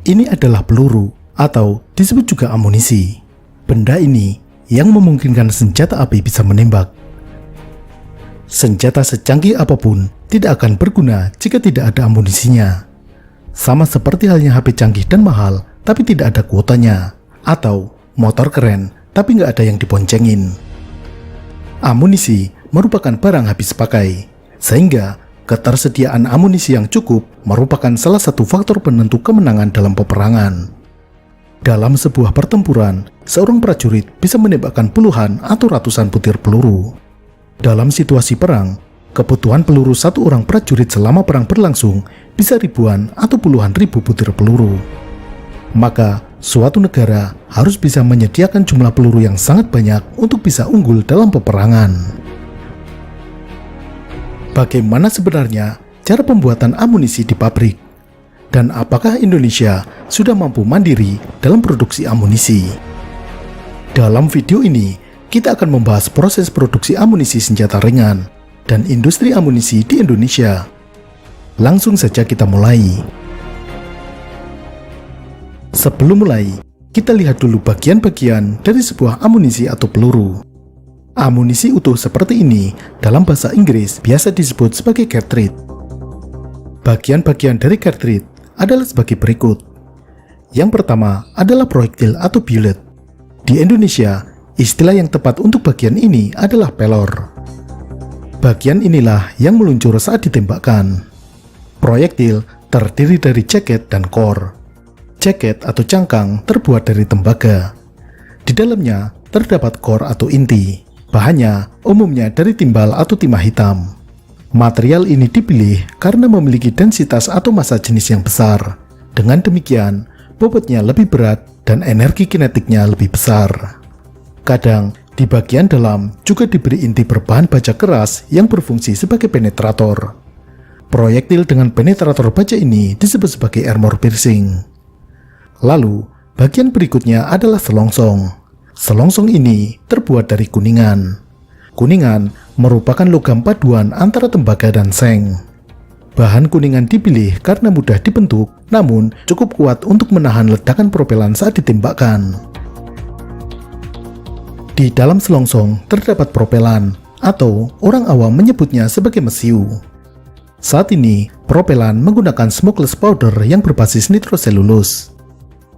Ini adalah peluru atau disebut juga amunisi. Benda ini yang memungkinkan senjata api bisa menembak. Senjata secanggih apapun tidak akan berguna jika tidak ada amunisinya. Sama seperti halnya HP canggih dan mahal tapi tidak ada kuotanya, atau motor keren tapi nggak ada yang diboncengin. Amunisi merupakan barang habis pakai, sehingga ketersediaan amunisi yang cukup merupakan salah satu faktor penentu kemenangan dalam peperangan. Dalam sebuah pertempuran, seorang prajurit bisa menembakkan puluhan atau ratusan butir peluru. Dalam situasi perang, kebutuhan peluru satu orang prajurit selama perang berlangsung bisa ribuan atau puluhan ribu butir peluru. Maka, suatu negara harus bisa menyediakan jumlah peluru yang sangat banyak untuk bisa unggul dalam peperangan. Bagaimana sebenarnya cara pembuatan amunisi di pabrik? Dan apakah Indonesia sudah mampu mandiri dalam produksi amunisi? Dalam video ini, kita akan membahas proses produksi amunisi senjata ringan dan industri amunisi di Indonesia. Langsung saja kita mulai. Sebelum mulai, kita lihat dulu bagian-bagian dari sebuah amunisi atau peluru. Amunisi utuh seperti ini dalam bahasa Inggris biasa disebut sebagai cartridge. Bagian-bagian dari cartridge adalah sebagai berikut. Yang pertama adalah proyektil atau bullet. Di Indonesia, istilah yang tepat untuk bagian ini adalah pelor. Bagian inilah yang meluncur saat ditembakkan. Proyektil terdiri dari jaket dan core. Jaket atau cangkang terbuat dari tembaga. Di dalamnya terdapat core atau inti. Bahannya umumnya dari timbal atau timah hitam. Material ini dipilih karena memiliki densitas atau massa jenis yang besar. Dengan demikian, bobotnya lebih berat dan energi kinetiknya lebih besar. Kadang, di bagian dalam juga diberi inti berbahan baja keras yang berfungsi sebagai penetrator. Proyektil dengan penetrator baja ini disebut sebagai armor piercing. Lalu, bagian berikutnya adalah selongsong. Selongsong ini terbuat dari kuningan. Kuningan merupakan logam paduan antara tembaga dan seng. Bahan kuningan dipilih karena mudah dibentuk, namun cukup kuat untuk menahan ledakan propelan saat ditembakkan. Di dalam selongsong terdapat propelan, atau orang awam menyebutnya sebagai mesiu. Saat ini, propelan menggunakan smokeless powder yang berbasis nitroselulus.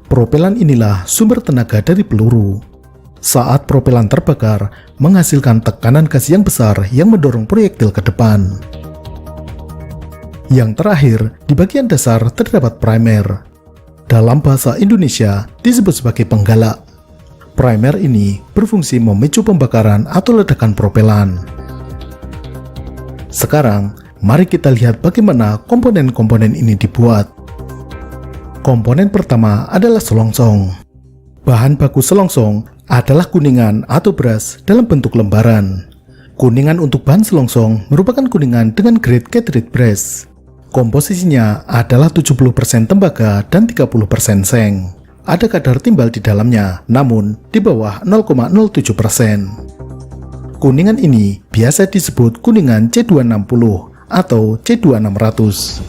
Propelan inilah sumber tenaga dari peluru. Saat propelan terbakar, menghasilkan tekanan gas yang besar yang mendorong proyektil ke depan. Yang terakhir, di bagian dasar terdapat primer. Dalam bahasa Indonesia disebut sebagai penggalak. Primer ini berfungsi memicu pembakaran atau ledakan propelan. Sekarang, mari kita lihat bagaimana komponen-komponen ini dibuat. Komponen pertama adalah selongsong. Bahan baku selongsong adalah kuningan atau brass dalam bentuk lembaran. Kuningan untuk bahan selongsong merupakan kuningan dengan grade cartridge brass. Komposisinya adalah 70% tembaga dan 30% seng. Ada kadar timbal di dalamnya, namun di bawah 0,07%. Kuningan ini biasa disebut kuningan C260 atau C2600.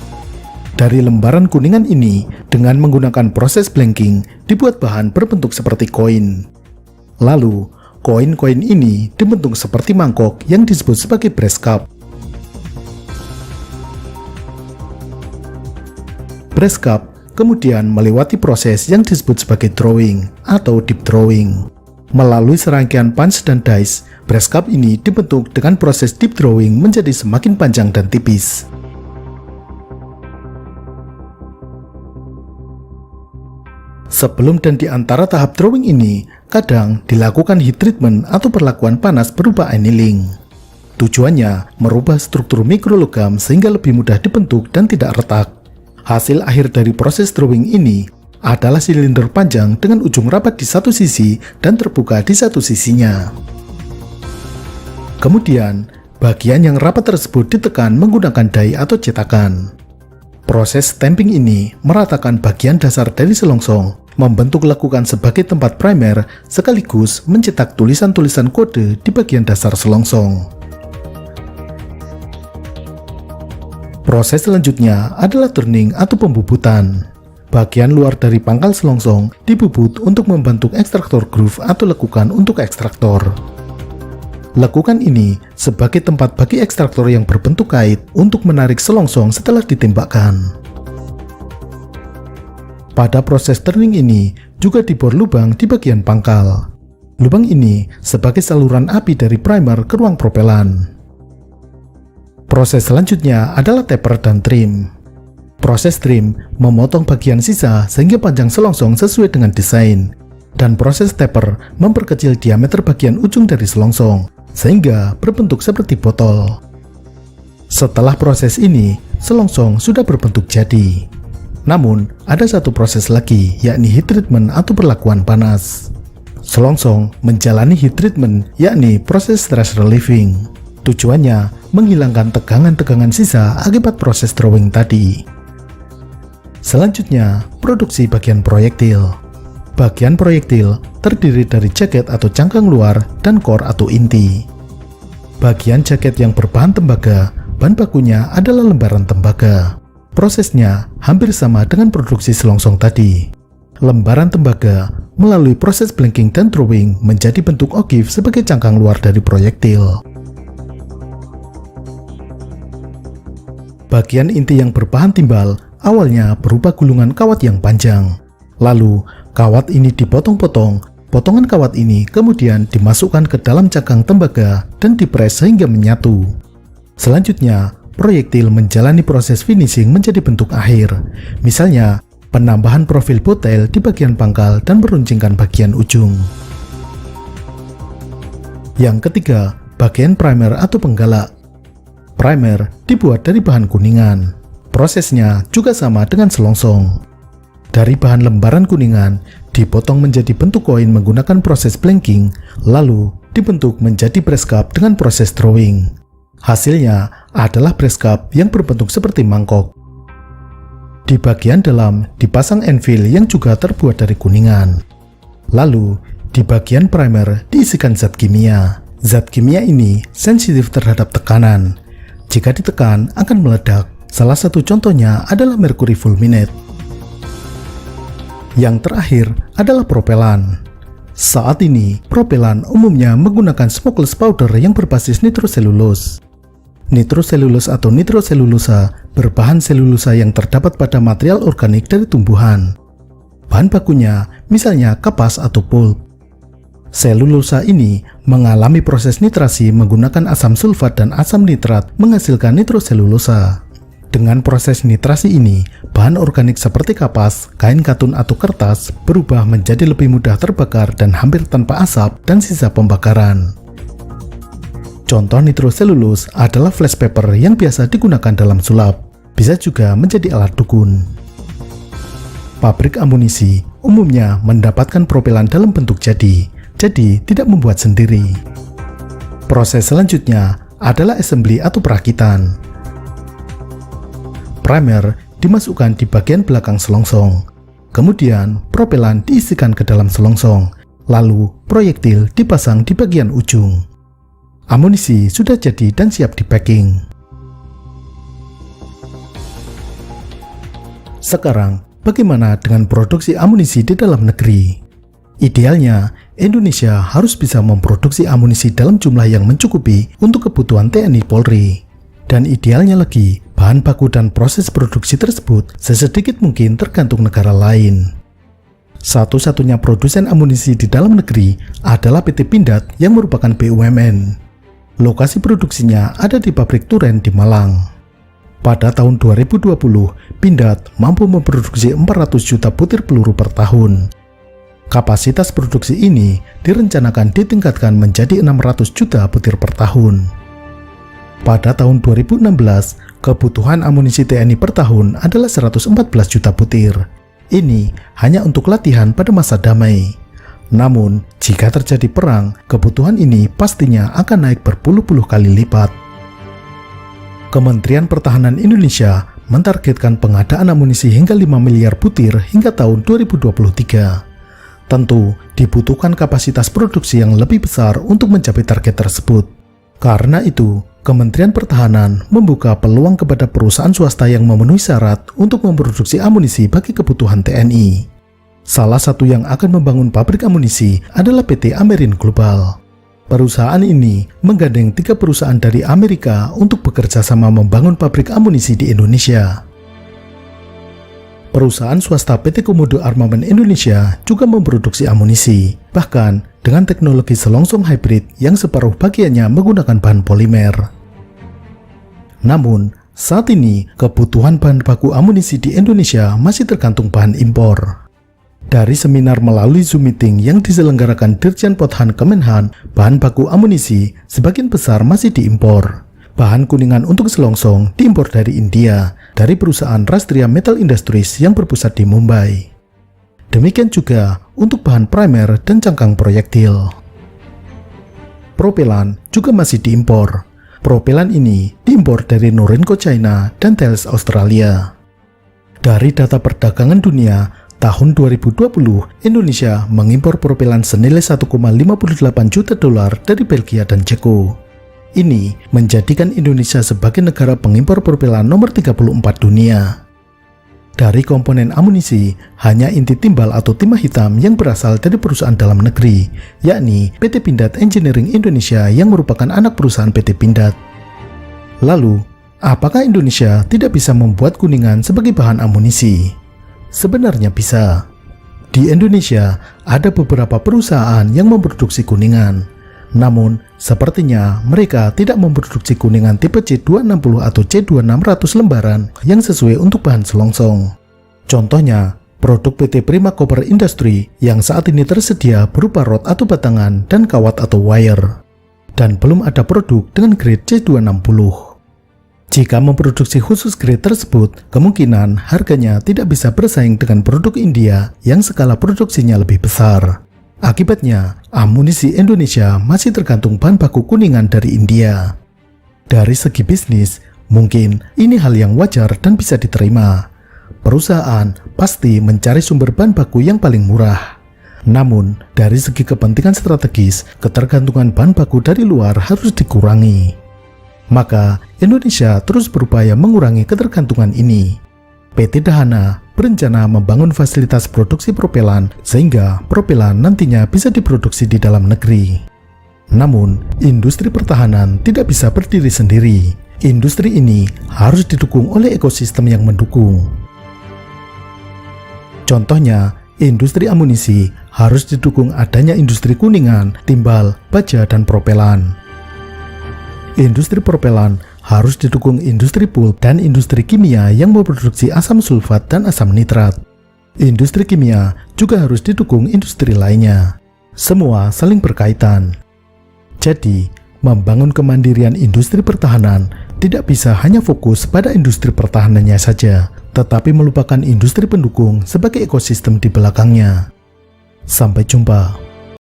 Dari lembaran kuningan ini, dengan menggunakan proses blanking, dibuat bahan berbentuk seperti koin. Lalu, koin-koin ini dibentuk seperti mangkok yang disebut sebagai brass cup. Brass cup kemudian melewati proses yang disebut sebagai drawing atau deep drawing. Melalui serangkaian punch dan dice, brass cup ini dibentuk dengan proses deep drawing menjadi semakin panjang dan tipis. Sebelum dan di antara tahap drawing ini, kadang dilakukan heat treatment atau perlakuan panas berupa annealing. Tujuannya merubah struktur mikrologam sehingga lebih mudah dibentuk dan tidak retak. Hasil akhir dari proses drawing ini adalah silinder panjang dengan ujung rapat di satu sisi dan terbuka di satu sisinya. Kemudian, bagian yang rapat tersebut ditekan menggunakan die atau cetakan. Proses stamping ini meratakan bagian dasar dari selongsong, membentuk lekukan sebagai tempat primer sekaligus mencetak tulisan-tulisan kode di bagian dasar selongsong. Proses selanjutnya adalah turning atau pembubutan. Bagian luar dari pangkal selongsong dibubut untuk membentuk ekstraktor groove atau lekukan untuk ekstraktor. Lekukan ini sebagai tempat bagi ekstraktor yang berbentuk kait untuk menarik selongsong setelah ditembakkan. Pada proses turning ini juga dibor lubang di bagian pangkal. Lubang ini sebagai saluran api dari primer ke ruang propelan. Proses selanjutnya adalah taper dan trim. Proses trim memotong bagian sisa sehingga panjang selongsong sesuai dengan desain, dan proses taper memperkecil diameter bagian ujung dari selongsong sehingga berbentuk seperti botol. Setelah proses ini, selongsong sudah berbentuk jadi. Namun, ada satu proses lagi, yakni heat treatment atau perlakuan panas. Selongsong menjalani heat treatment, yakni proses stress relieving. Tujuannya menghilangkan tegangan-tegangan sisa akibat proses drawing tadi. Selanjutnya, produksi bagian proyektil. Bagian proyektil terdiri dari jaket atau cangkang luar dan core atau inti. Bagian jaket yang berbahan tembaga, bahan bakunya adalah lembaran tembaga. Prosesnya hampir sama dengan produksi selongsong tadi. Lembaran tembaga melalui proses blanking dan drawing menjadi bentuk ogive sebagai cangkang luar dari proyektil. Bagian inti yang berbahan timbal awalnya berupa gulungan kawat yang panjang. Lalu, kawat ini dipotong-potong. Potongan kawat ini kemudian dimasukkan ke dalam cangkang tembaga dan dipres sehingga menyatu. Selanjutnya, proyektil menjalani proses finishing menjadi bentuk akhir. Misalnya, penambahan profil botail di bagian pangkal dan meruncingkan bagian ujung. Yang ketiga, bagian primer atau penggalak. Primer dibuat dari bahan kuningan. Prosesnya juga sama dengan selongsong. Dari bahan lembaran kuningan, dipotong menjadi bentuk koin menggunakan proses blanking, lalu dibentuk menjadi press cup dengan proses drawing. Hasilnya adalah press cup yang berbentuk seperti mangkok. Di bagian dalam dipasang anvil yang juga terbuat dari kuningan. Lalu, di bagian primer diisikan zat kimia. Zat kimia ini sensitif terhadap tekanan. Jika ditekan akan meledak. Salah satu contohnya adalah merkuri fulminate. Yang terakhir adalah propelan. Saat ini, propelan umumnya menggunakan smokeless powder yang berbasis nitroselulose. Nitroselulose atau nitroselulosa berbahan selulosa yang terdapat pada material organik dari tumbuhan. Bahan bakunya misalnya kapas atau pulp. Selulosa ini mengalami proses nitrasi menggunakan asam sulfat dan asam nitrat menghasilkan nitroselulosa. Dengan proses nitrasi ini, bahan organik seperti kapas, kain katun atau kertas berubah menjadi lebih mudah terbakar dan hampir tanpa asap dan sisa pembakaran. Contoh nitroselulose adalah flash paper yang biasa digunakan dalam sulap. Bisa juga menjadi alat dukun. Pabrik amunisi umumnya mendapatkan propelan dalam bentuk jadi tidak membuat sendiri. Proses selanjutnya adalah assembly atau perakitan. Primer dimasukkan di bagian belakang selongsong. Kemudian, propelan diisikan ke dalam selongsong. Lalu, proyektil dipasang di bagian ujung. Amunisi sudah jadi dan siap di-packing. Sekarang, bagaimana dengan produksi amunisi di dalam negeri? Idealnya, Indonesia harus bisa memproduksi amunisi dalam jumlah yang mencukupi untuk kebutuhan TNI Polri. Dan idealnya lagi, bahan baku dan proses produksi tersebut sesedikit mungkin tergantung negara lain. Satu-satunya produsen amunisi di dalam negeri adalah PT Pindad yang merupakan BUMN. Lokasi produksinya ada di pabrik Turen di Malang. Pada tahun 2020, Pindad mampu memproduksi 400 juta butir peluru per tahun. Kapasitas produksi ini direncanakan ditingkatkan menjadi 600 juta butir per tahun. Pada tahun 2016, kebutuhan amunisi TNI per tahun adalah 114 juta butir. Ini hanya untuk latihan pada masa damai. Namun, jika terjadi perang, kebutuhan ini pastinya akan naik berpuluh-puluh kali lipat. Kementerian Pertahanan Indonesia mentargetkan pengadaan amunisi hingga 5 miliar butir hingga tahun 2023. Tentu, dibutuhkan kapasitas produksi yang lebih besar untuk mencapai target tersebut. Karena itu, Kementerian Pertahanan membuka peluang kepada perusahaan swasta yang memenuhi syarat untuk memproduksi amunisi bagi kebutuhan TNI. Salah satu yang akan membangun pabrik amunisi adalah PT Amerin Global. Perusahaan ini menggandeng 3 perusahaan dari Amerika untuk bekerja sama membangun pabrik amunisi di Indonesia. Perusahaan swasta PT Komodo Armament Indonesia juga memproduksi amunisi, bahkan dengan teknologi selongsong hybrid yang separuh bagiannya menggunakan bahan polimer. Namun, saat ini kebutuhan bahan baku amunisi di Indonesia masih tergantung bahan impor. Dari seminar melalui Zoom meeting yang diselenggarakan Dirjen Podhan Kemenhan, bahan baku amunisi sebagian besar masih diimpor. Bahan kuningan untuk selongsong diimpor dari India, dari perusahaan Rastria Metal Industries yang berpusat di Mumbai. Demikian juga untuk bahan primer dan cangkang proyektil. Propelan juga masih diimpor. Propelan ini diimpor dari Norinco China dan Thales Australia. Dari data perdagangan dunia, tahun 2020, Indonesia mengimpor propelan senilai 1,58 juta dolar dari Belgia dan Ceko. Ini menjadikan Indonesia sebagai negara pengimpor propelan nomor 34 dunia. Dari komponen amunisi, hanya inti timbal atau timah hitam yang berasal dari perusahaan dalam negeri, yakni PT Pindad Engineering Indonesia yang merupakan anak perusahaan PT Pindad. Lalu, apakah Indonesia tidak bisa membuat kuningan sebagai bahan amunisi? Sebenarnya bisa. Di Indonesia, ada beberapa perusahaan yang memproduksi kuningan. Namun, sepertinya mereka tidak memproduksi kuningan tipe C260 atau C2600 lembaran yang sesuai untuk bahan selongsong. Contohnya, produk PT Prima Copper Industry yang saat ini tersedia berupa rod atau batangan dan kawat atau wire. Dan belum ada produk dengan grade C260. Jika memproduksi khusus grade tersebut, kemungkinan harganya tidak bisa bersaing dengan produk India yang skala produksinya lebih besar. Akibatnya, amunisi Indonesia masih tergantung bahan baku kuningan dari India. Dari segi bisnis, mungkin ini hal yang wajar dan bisa diterima. Perusahaan pasti mencari sumber bahan baku yang paling murah. Namun, dari segi kepentingan strategis, ketergantungan bahan baku dari luar harus dikurangi. Maka, Indonesia terus berupaya mengurangi ketergantungan ini. PT Dahana berencana membangun fasilitas produksi propelan sehingga propelan nantinya bisa diproduksi di dalam negeri. Namun, industri pertahanan tidak bisa berdiri sendiri. Industri ini harus didukung oleh ekosistem yang mendukung. Contohnya, industri amunisi harus didukung adanya industri kuningan, timbal, baja, dan propelan. Industri propelan harus didukung industri pulp dan industri kimia yang memproduksi asam sulfat dan asam nitrat. Industri kimia juga harus didukung industri lainnya. Semua saling berkaitan. Jadi, membangun kemandirian industri pertahanan tidak bisa hanya fokus pada industri pertahanannya saja, tetapi melupakan industri pendukung sebagai ekosistem di belakangnya. Sampai jumpa.